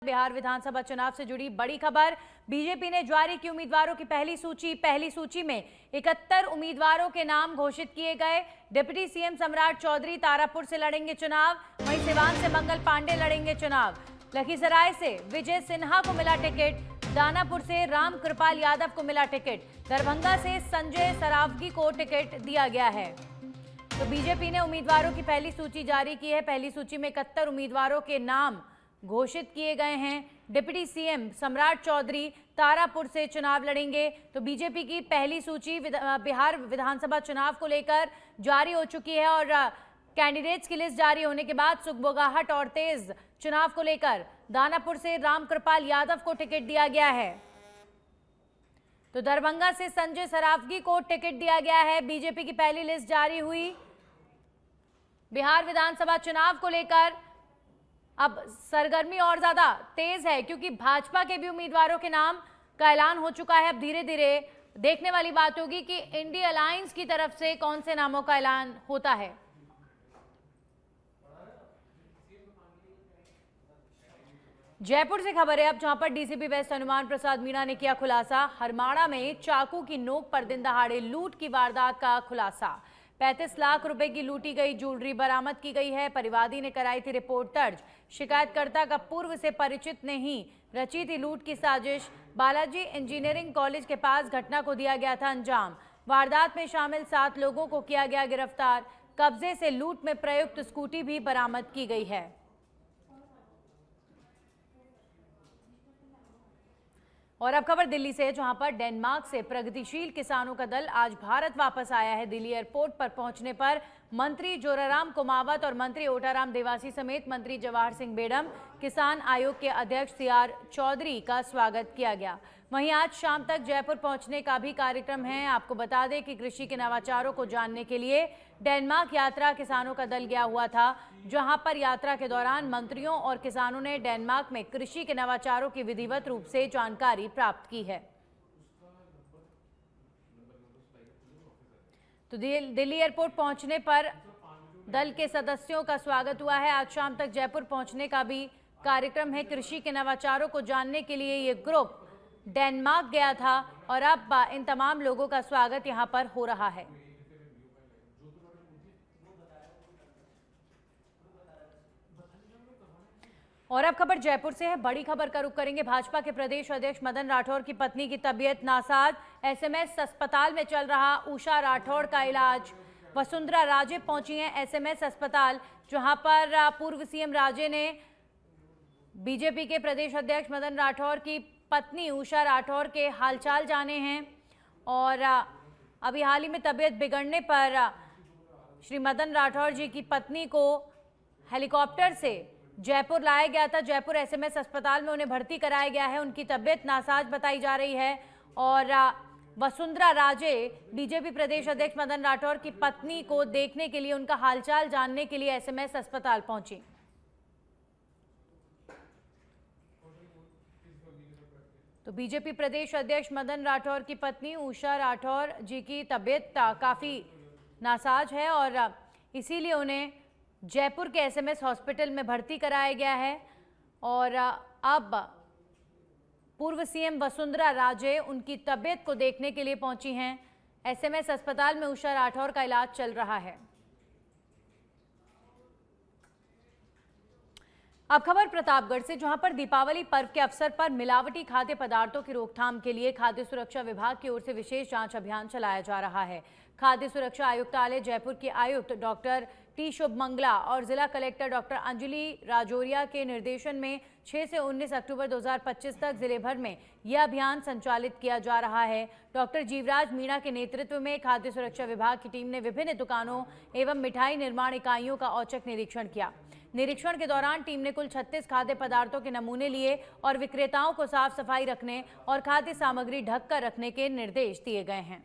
बिहार विधानसभा चुनाव से जुड़ी बड़ी खबर। बीजेपी ने जारी की उम्मीदवारों की पहली सूची में 71 उम्मीदवारों के नाम घोषित किए गए। डिप्टी सीएम सम्राट चौधरी तारापुर से लड़ेंगे चुनाव, वहीं सिवान से मंगल पांडे लड़ेंगे चुनाव। लखीसराय से विजय सिन्हा को मिला टिकट, दानापुर से राम कृपाल यादव को मिला टिकट, दरभंगा से संजय सरावगी को टिकट दिया गया है। तो बीजेपी ने उम्मीदवारों की पहली सूची जारी की है। पहली सूची में 71 उम्मीदवारों के नाम घोषित किए गए हैं। डिप्टी सीएम सम्राट चौधरी तारापुर से चुनाव लड़ेंगे। तो बीजेपी की पहली सूची बिहार विधानसभा चुनाव को लेकर जारी हो चुकी है और कैंडिडेट्स की लिस्ट जारी होने के बाद सुगबुगाहट और तेज चुनाव को लेकर दानापुर से राम कृपाल यादव को टिकट दिया गया है, तो दरभंगा से संजय सरावगी को टिकट दिया गया है। बीजेपी की पहली लिस्ट जारी हुई बिहार विधानसभा चुनाव को लेकर। अब सरगर्मी और ज्यादा तेज है क्योंकि भाजपा के भी उम्मीदवारों के नाम का ऐलान हो चुका है। अब धीरे धीरे देखने वाली बात होगी कि इंडिया अलायंस की तरफ से कौन से नामों का ऐलान होता है। जयपुर से खबर है अब, जहां पर डीसीपी वेस्ट हनुमान प्रसाद मीणा ने किया खुलासा। हरमाड़ा में चाकू की नोक पर दिन दहाड़े लूट की वारदात का खुलासा। 35 लाख रुपए की लूटी गई ज्वेलरी बरामद की गई है। परिवादी ने कराई थी रिपोर्ट दर्ज। शिकायतकर्ता का पूर्व से परिचित ने ही रची थी लूट की साजिश। बालाजी इंजीनियरिंग कॉलेज के पास घटना को दिया गया था अंजाम। वारदात में शामिल 7 लोगों को किया गया गिरफ्तार। कब्जे से लूट में प्रयुक्त स्कूटी भी बरामद की गई है। और अब खबर दिल्ली से है, जहां पर डेनमार्क से प्रगतिशील किसानों का दल आज भारत वापस आया है। दिल्ली एयरपोर्ट पर पहुंचने पर मंत्री जोराराम कुमावत और मंत्री ओटाराम देवासी समेत मंत्री जवाहर सिंह बेडम, किसान आयोग के अध्यक्ष सीआर चौधरी का स्वागत किया गया। वहीं आज शाम तक जयपुर पहुंचने का भी कार्यक्रम है। आपको बता दें कि कृषि के नवाचारों को जानने के लिए डेनमार्क यात्रा किसानों का दल गया हुआ था, जहां पर यात्रा के दौरान मंत्रियों और किसानों ने डेनमार्क में कृषि के नवाचारों की विधिवत रूप से जानकारी प्राप्त की है। तो दिल्ली एयरपोर्ट पहुंचने पर दल के सदस्यों का स्वागत हुआ है। आज शाम तक जयपुर पहुंचने का भी कार्यक्रम है। कृषि के नवाचारों को जानने के लिए ये ग्रुप डेनमार्क गया था और अब इन तमाम लोगों का स्वागत यहां पर हो रहा है। और अब खबर जयपुर से है। बड़ी खबर का रुख करेंगे। भाजपा के प्रदेश अध्यक्ष मदन राठौर की पत्नी की तबीयत नासाज, एसएमएस अस्पताल में चल रहा उषा राठौर का इलाज। वसुंधरा राजे पहुंची हैं एसएमएस अस्पताल, जहां पर पूर्व सीएम राजे ने बीजेपी के प्रदेश अध्यक्ष मदन राठौर की पत्नी उषा राठौर के हालचाल जाने हैं। और अभी हाल ही में तबीयत बिगड़ने पर श्री मदन राठौर जी की पत्नी को हेलीकॉप्टर से जयपुर लाया गया था। जयपुर एसएमएस अस्पताल में उन्हें भर्ती कराया गया है। उनकी तबीयत नासाज बताई जा रही है। और वसुंधरा राजे बीजेपी प्रदेश अध्यक्ष मदन राठौर की पत्नी को देखने के लिए, उनका हालचाल जानने के लिए एसएमएस अस्पताल पहुंची। तो बीजेपी प्रदेश अध्यक्ष मदन राठौर की पत्नी उषा राठौर जी की तबीयत काफ़ी नासाज है और इसीलिए उन्हें जयपुर के एसएमएस हॉस्पिटल में भर्ती कराया गया है। और अब पूर्व सीएम वसुंधरा राजे उनकी तबीयत को देखने के लिए पहुंची हैं। एसएमएस अस्पताल में उषा राठौर का इलाज चल रहा है। अब खबर प्रतापगढ़ से, जहां पर दीपावली पर्व के अवसर पर मिलावटी खाद्य पदार्थों की रोकथाम के लिए खाद्य सुरक्षा विभाग की ओर से विशेष जांच अभियान चलाया जा रहा है। खाद्य सुरक्षा आयुक्तालय जयपुर के आयुक्त डॉक्टर टी शुभमंगला और जिला कलेक्टर डॉक्टर अंजलि राजौरिया के निर्देशन में 6 से 19 अक्टूबर 2025 तक जिले भर में यह अभियान संचालित किया जा रहा है। डॉक्टर जीवराज मीणा के नेतृत्व में खाद्य सुरक्षा विभाग की टीम ने विभिन्न दुकानों एवं मिठाई निर्माण इकाइयों का औचक निरीक्षण किया। निरीक्षण के दौरान टीम ने कुल 36 खाद्य पदार्थों के नमूने लिए और विक्रेताओं को साफ सफाई रखने और खाद्य सामग्री ढककर रखने के निर्देश दिए गए हैं।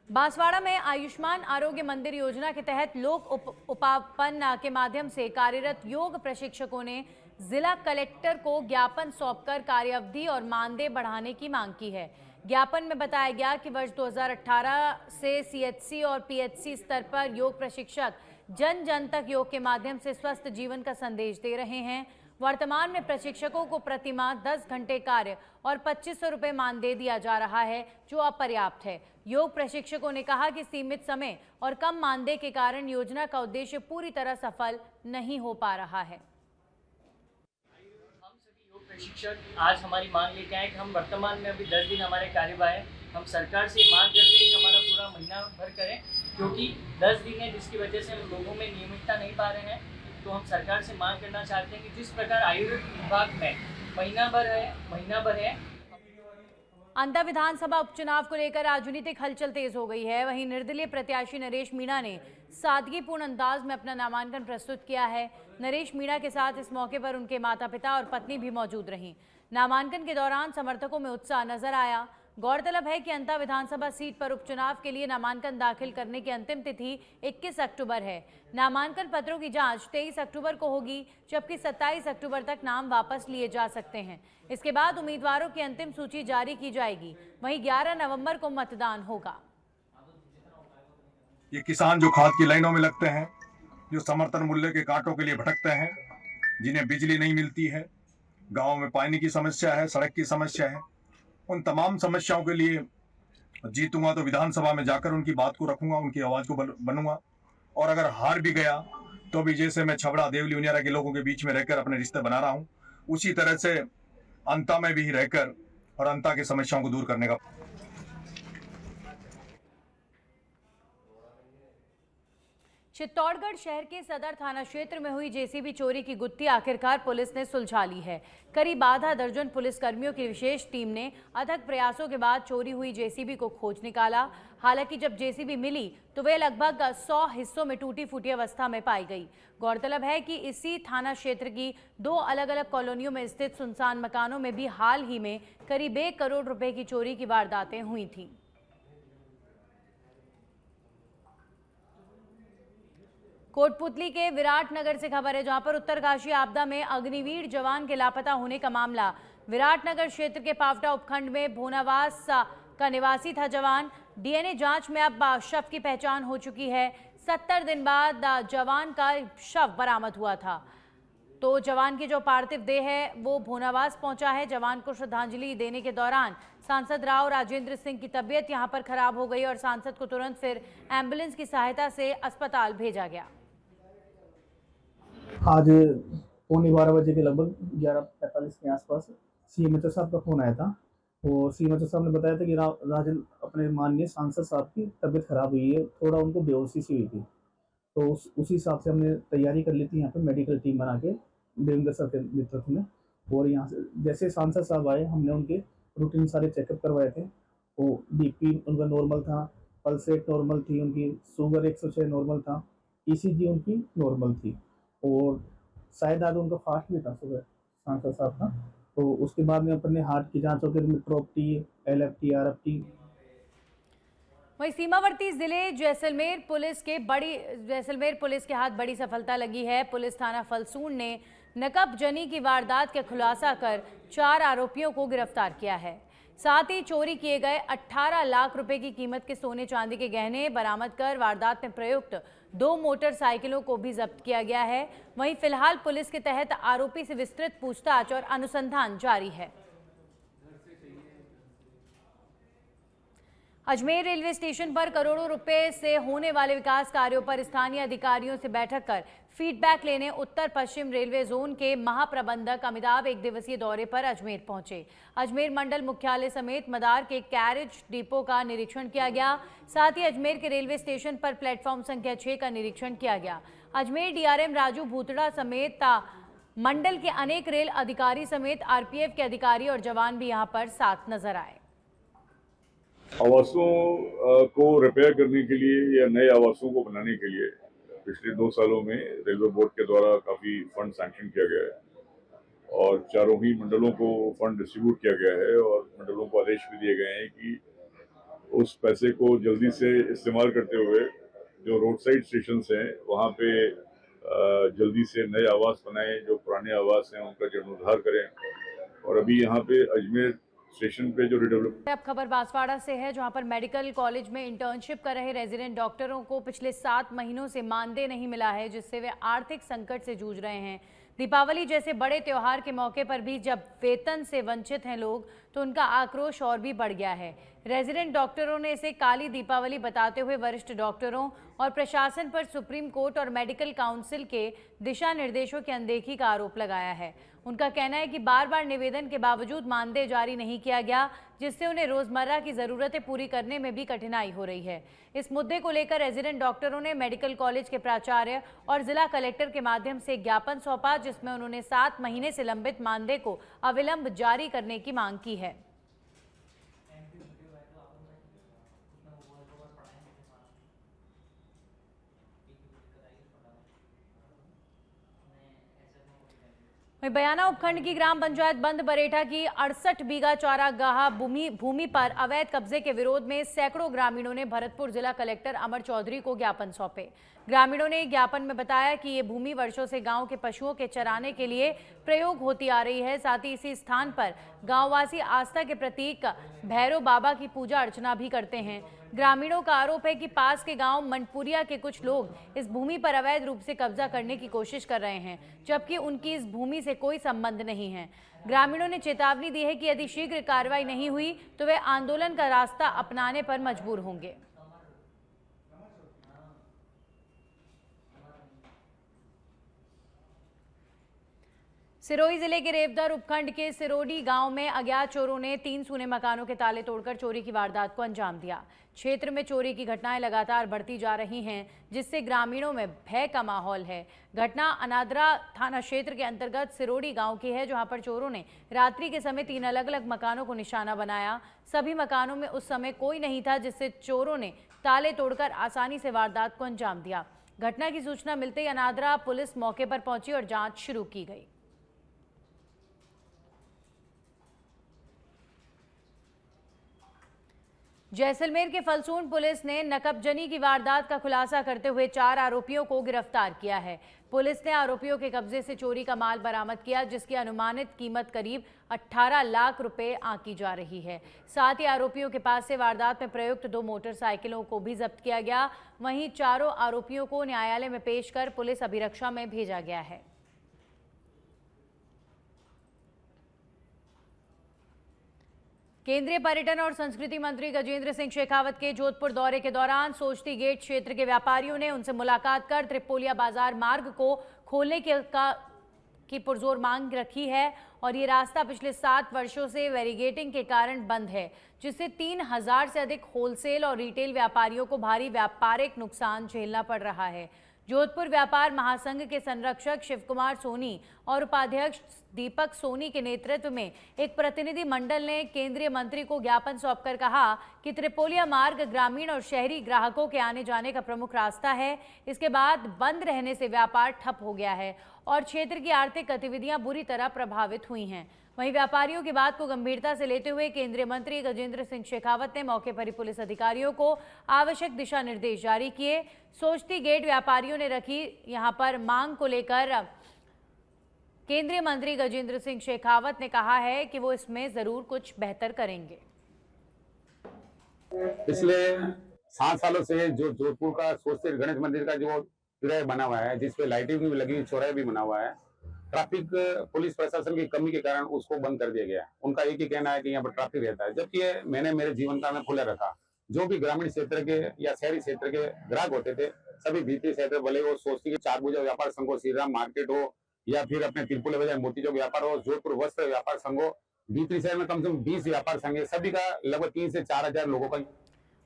बांसवाड़ा में आयुष्मान आरोग्य मंदिर योजना के तहत लोक उपापन के माध्यम से कार्यरत योग प्रशिक्षकों ने जिला कलेक्टर को ज्ञापन सौंपकर कार्यावधि और मानदेय बढ़ाने की मांग की है। ज्ञापन में बताया गया कि वर्ष 2018 से सीएचसी और पीएचसी स्तर पर योग प्रशिक्षक जन जन तक योग के माध्यम से स्वस्थ जीवन का संदेश दे रहे हैं। वर्तमान में प्रशिक्षकों को प्रतिमाह 10 घंटे कार्य और 2500 रुपये मानदेय दिया जा रहा है, जो अपर्याप्त है। योग प्रशिक्षकों ने कहा कि सीमित समय और कम मानदेय के कारण योजना का उद्देश्य पूरी तरह सफल नहीं हो पा रहा है। प्रशिक्षक आज हमारी मांग लेके आए कि हम वर्तमान में अभी 10 दिन हमारे कार्यवाह है। हम सरकार से मांग करते हैं कि हमारा पूरा महीना भर करें, क्योंकि 10 दिन है जिसकी वजह से हम लोगों में नियमितता नहीं पा रहे हैं। तो हम सरकार से मांग करना चाहते हैं कि जिस प्रकार आयुर्वेद विभाग में महीना भर है। अंता विधानसभा उपचुनाव को लेकर राजनीतिक हलचल तेज हो गई है। वहीं निर्दलीय प्रत्याशी नरेश मीणा ने सादगीपूर्ण अंदाज में अपना नामांकन प्रस्तुत किया है। नरेश मीणा के साथ इस मौके पर उनके माता पिता और पत्नी भी मौजूद रहीं। नामांकन के दौरान समर्थकों में उत्साह नजर आया। गौरतलब है कि अंता विधानसभा सीट पर उपचुनाव के लिए नामांकन दाखिल करने की अंतिम तिथि 21 अक्टूबर है। नामांकन पत्रों की जांच 23 अक्टूबर को होगी, जबकि 27 अक्टूबर तक नाम वापस लिए जा सकते हैं। इसके बाद उम्मीदवारों की अंतिम सूची जारी की जाएगी। वहीं 11 नवंबर को मतदान होगा। ये किसान जो खाद की लाइनों में लगते हैं, जो समर्थन मूल्य के कांटों के लिए भटकते हैं, जिन्हें बिजली नहीं मिलती है, गाँव में पानी की समस्या है, सड़क की समस्या है, उन तमाम समस्याओं के लिए जीतूंगा तो विधानसभा में जाकर उनकी बात को रखूंगा, उनकी आवाज को बनूंगा। और अगर हार भी गया तो भी जैसे मैं छबड़ा देवली उनियारा के लोगों के बीच में रहकर अपने रिश्ते बना रहा हूं, उसी तरह से अंता में भी रहकर और अंता की समस्याओं को दूर करने का। चित्तौड़गढ़ शहर के सदर थाना क्षेत्र में हुई जेसीबी चोरी की गुत्थी आखिरकार पुलिस ने सुलझा ली है। करीब आधा दर्जन पुलिसकर्मियों की विशेष टीम ने अथक प्रयासों के बाद चोरी हुई जेसीबी को खोज निकाला। हालांकि जब जेसीबी मिली तो वे लगभग 100 हिस्सों में टूटी फूटी अवस्था में पाई गई। गौरतलब है कि इसी थाना क्षेत्र की 2 अलग अलग कॉलोनियों में स्थित सुनसान मकानों में भी हाल ही में करीब 1 करोड़ रुपए की चोरी की वारदातें हुई थी। कोटपुतली के विराटनगर से खबर है, जहां पर उत्तरकाशी आपदा में अग्निवीर जवान के लापता होने का मामला। विराटनगर क्षेत्र के पावटा उपखंड में भोनावास का निवासी था जवान। डीएनए जांच में अब शव की पहचान हो चुकी है। 70 दिन बाद जवान का शव बरामद हुआ था। तो जवान की जो पार्थिव देह है वो भोनावास पहुंचा है। जवान को श्रद्धांजलि देने के दौरान सांसद राव राजेंद्र सिंह की तबीयत यहां पर खराब हो गई और सांसद को तुरंत फिर एम्बुलेंस की सहायता से अस्पताल भेजा गया। आज 11:15 के लगभग 11:45 के आसपास सीएमएचओ साहब का फ़ोन आया था और सीएमएचओ साहब ने बताया था कि राजन अपने माननीय सांसद साहब की तबीयत खराब हुई है, थोड़ा उनको बेहोशी सी हुई थी। तो उसी हिसाब से हमने तैयारी कर ली थी यहाँ पे मेडिकल टीम बना के देवेंद्र सर के नेतृत्व में। और यहाँ से जैसे सांसद साहब आए हमने उनके रूटीन सारे चेकअप करवाए थे। वो बीपी उनका नॉर्मल था, पल्स रेट नॉर्मल थी, उनकी शुगर 106 नॉर्मल था, ईसीजी उनकी नॉर्मल थी और शायद आज उनका फास्ट भी था सुबह सांसद साहब का। तो उसके बाद में अपने हार्ट की जांच होकर ट्रोप्टी, एलएफटी, आरएफटी। वहीं सीमावर्ती जिले जैसलमेर पुलिस के हाथ बड़ी सफलता लगी है। पुलिस थाना फलसून ने नकबजनी की वारदात का खुलासा कर 4 आरोपियों को गिरफ्तार किया है। साथ ही चोरी किए गए 18 लाख रुपए की कीमत के सोने चांदी के गहने बरामद कर वारदात में प्रयुक्त 2 मोटरसाइकिलों को भी जब्त किया गया है। वहीं फिलहाल पुलिस के तहत आरोपी से विस्तृत पूछताछ और अनुसंधान जारी है। अजमेर रेलवे स्टेशन पर करोड़ों रुपए से होने वाले विकास कार्यों पर स्थानीय अधिकारियों से बैठक कर फीडबैक लेने उत्तर पश्चिम रेलवे जोन के महाप्रबंधक अमिताभ 1 दिवसीय दौरे पर अजमेर पहुंचे। अजमेर मंडल मुख्यालय समेत मदार के कैरेज डिपो का निरीक्षण किया गया। साथ ही अजमेर के रेलवे स्टेशन पर प्लेटफॉर्म संख्या 6 का निरीक्षण किया गया। अजमेर डीआरएम राजू भूतड़ा समेत मंडल के अनेक रेल अधिकारी समेत आरपीएफ के अधिकारी और जवान भी यहां पर साथ नजर आए। आवासों को रिपेयर करने के लिए या नए आवासों को बनाने के लिए पिछले 2 सालों में रेलवे बोर्ड के द्वारा काफ़ी फंड सैंक्शन किया गया है और चारों ही मंडलों को फंड डिस्ट्रीब्यूट किया गया है और मंडलों को आदेश भी दिए गए हैं कि उस पैसे को जल्दी से इस्तेमाल करते हुए जो रोड साइड स्टेशन हैं वहाँ पे जल्दी से नए आवास बनाएं, जो पुराने आवास हैं उनका जीर्णोद्धार करें। और अभी यहाँ पे अजमेर स्टेशन पे जो रिडेवलप। अब खबर बांसवाड़ा से है, जहां पर मेडिकल कॉलेज में इंटर्नशिप कर रहे रेजिडेंट डॉक्टरों को पिछले 7 महीनों से मानदेय नहीं मिला है, जिससे वे आर्थिक संकट से जूझ रहे हैं। दीपावली जैसे बड़े त्योहार के मौके पर भी जब वेतन से वंचित हैं लोग, तो उनका आक्रोश और भी बढ़ गया है। रेजिडेंट डॉक्टरों ने इसे काली दीपावली बताते हुए वरिष्ठ डॉक्टरों और प्रशासन पर सुप्रीम कोर्ट और मेडिकल काउंसिल के दिशा निर्देशों की अनदेखी का आरोप लगाया है। उनका कहना है कि बार बार निवेदन के बावजूद मानदेय जारी नहीं किया गया, जिससे उन्हें रोजमर्रा की जरूरतें पूरी करने में भी कठिनाई हो रही है। इस मुद्दे को लेकर रेजिडेंट डॉक्टरों ने मेडिकल कॉलेज के प्राचार्य और जिला कलेक्टर के माध्यम से एक ज्ञापन सौंपा, जिसमें उन्होंने 7 महीने से लंबित मानदेय को अविलंब जारी करने की मांग की है। वहीं बयाना उपखंड की ग्राम पंचायत बंद बरेठा की 68 बीघा चारागाह भूमि पर अवैध कब्जे के विरोध में सैकड़ों ग्रामीणों ने भरतपुर जिला कलेक्टर अमर चौधरी को ज्ञापन सौंपे। ग्रामीणों ने ज्ञापन में बताया कि ये भूमि वर्षों से गांव के पशुओं के चराने के लिए प्रयोग होती आ रही है। साथ ही इसी स्थान पर गांववासी आस्था के प्रतीक भैरव बाबा की पूजा अर्चना भी करते हैं। ग्रामीणों का आरोप है कि पास के गांव मनपुरिया के कुछ लोग इस भूमि पर अवैध रूप से कब्जा करने की कोशिश कर रहे हैं, जबकि उनकी इस भूमि से कोई संबंध नहीं है। ग्रामीणों ने चेतावनी दी है कि यदि शीघ्र कार्रवाई नहीं हुई तो वे आंदोलन का रास्ता अपनाने पर मजबूर होंगे। सिरोही जिले के रेवदर उपखंड के सिरोडी गांव में अज्ञात चोरों ने 3 सूने मकानों के ताले तोड़कर चोरी की वारदात को अंजाम दिया। क्षेत्र में चोरी की घटनाएं लगातार बढ़ती जा रही हैं, जिससे ग्रामीणों में भय का माहौल है। घटना अनादरा थाना क्षेत्र के अंतर्गत सिरोडी गांव की है, जहां पर चोरों ने रात्रि के समय 3 अलग अलग मकानों को निशाना बनाया। सभी मकानों में उस समय कोई नहीं था, जिससे चोरों ने ताले तोड़कर आसानी से वारदात को अंजाम दिया। घटना की सूचना मिलते ही अनादरा पुलिस मौके पर पहुंची और जांच शुरू की गई। जैसलमेर के फलसून पुलिस ने नकबजनी की वारदात का खुलासा करते हुए 4 आरोपियों को गिरफ्तार किया है। पुलिस ने आरोपियों के कब्जे से चोरी का माल बरामद किया, जिसकी अनुमानित कीमत करीब 18 लाख रुपए आंकी जा रही है। साथ ही आरोपियों के पास से वारदात में प्रयुक्त 2 मोटरसाइकिलों को भी जब्त किया गया। वहीं चारों आरोपियों को न्यायालय में पेश कर पुलिस अभिरक्षा में भेजा गया है। केंद्रीय पर्यटन और संस्कृति मंत्री गजेंद्र सिंह शेखावत के जोधपुर दौरे के दौरान सोचती गेट क्षेत्र के व्यापारियों ने उनसे मुलाकात कर त्रिपोलिया बाजार मार्ग को खोलने की पुरजोर मांग रखी है और ये रास्ता पिछले 7 वर्षों से बैरिकेडिंग के कारण बंद है, जिससे 3000 से अधिक होलसेल और रिटेल व्यापारियों को भारी व्यापारिक नुकसान झेलना पड़ रहा है। जोधपुर व्यापार महासंघ के संरक्षक शिव कुमार सोनी और उपाध्यक्ष दीपक सोनी के नेतृत्व में एक प्रतिनिधि मंडल ने केंद्रीय मंत्री को ज्ञापन सौंपकर कहा कि त्रिपोलिया मार्ग ग्रामीण और शहरी ग्राहकों के आने जाने का प्रमुख रास्ता है। इसके बाद बंद रहने से व्यापार ठप हो गया है और क्षेत्र की आर्थिक गतिविधियां बुरी तरह प्रभावित हुई हैं। वहीं व्यापारियों की बात को गंभीरता से लेते हुए केंद्रीय मंत्री गजेंद्र सिंह शेखावत ने मौके पर ही पुलिस अधिकारियों को आवश्यक दिशा निर्देश जारी किए। सोचती गेट व्यापारियों ने रखी यहां पर मांग को लेकर केंद्रीय मंत्री गजेंद्र सिंह शेखावत ने कहा है कि वो इसमें जरूर कुछ बेहतर करेंगे। पिछले 7 सालों से जो जोधपुर का सोचती गणेश मंदिर का जो किराया बना हुआ है, जिसपे लाइटिंग भी लगी, चौराहा भी बना हुआ है, ट्रैफिक पुलिस प्रशासन की कमी के कारण उसको बंद कर दिया गया। उनका एक ही कहना है कि यहाँ पर ट्रैफिक रहता है, जबकि मैंने मेरे जीवन काल में खुला रखा। जो भी ग्रामीण क्षेत्र के या शहरी क्षेत्र के ग्राहक होते थे, सभी द्वितीय क्षेत्र, भले वो सोचती के 4 भुजा व्यापार संघ हो, श्री राम मार्केट हो या फिर अपने तिरपुले बाजार मोती चौक व्यापार हो, जोधपुर वस्त्र व्यापार संघ हो, भीतरी शहर में कम से कम 20 व्यापार संघ है, सभी का लगभग 3 से 4000 लोगों का।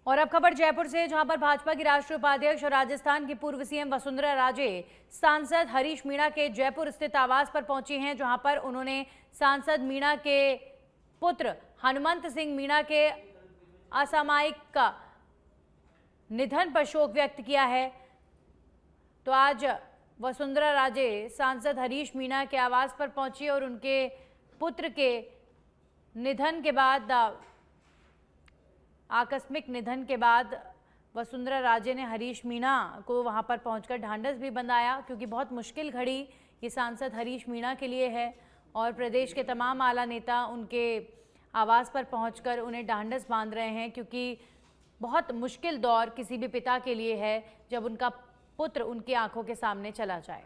और अब खबर जयपुर से, जहां पर भाजपा की राष्ट्रीय उपाध्यक्ष और राजस्थान की पूर्व सीएम वसुंधरा राजे सांसद हरीश मीणा के जयपुर स्थित आवास पर पहुंची हैं, जहां पर उन्होंने सांसद मीणा के पुत्र हनुमंत सिंह मीणा के असामयिक निधन पर शोक व्यक्त किया है। तो आज वसुंधरा राजे सांसद हरीश मीणा के आवास पर पहुंची और उनके पुत्र के निधन के बाद, आकस्मिक निधन के बाद वसुंधरा राजे ने हरीश मीणा को वहां पर पहुंचकर ढांढस भी बंधाया, क्योंकि बहुत मुश्किल घड़ी ये सांसद हरीश मीणा के लिए है और प्रदेश के तमाम आला नेता उनके आवास पर पहुंचकर उन्हें ढांढस बांध रहे हैं, क्योंकि बहुत मुश्किल दौर किसी भी पिता के लिए है जब उनका पुत्र उनकी आंखों के सामने चला जाए।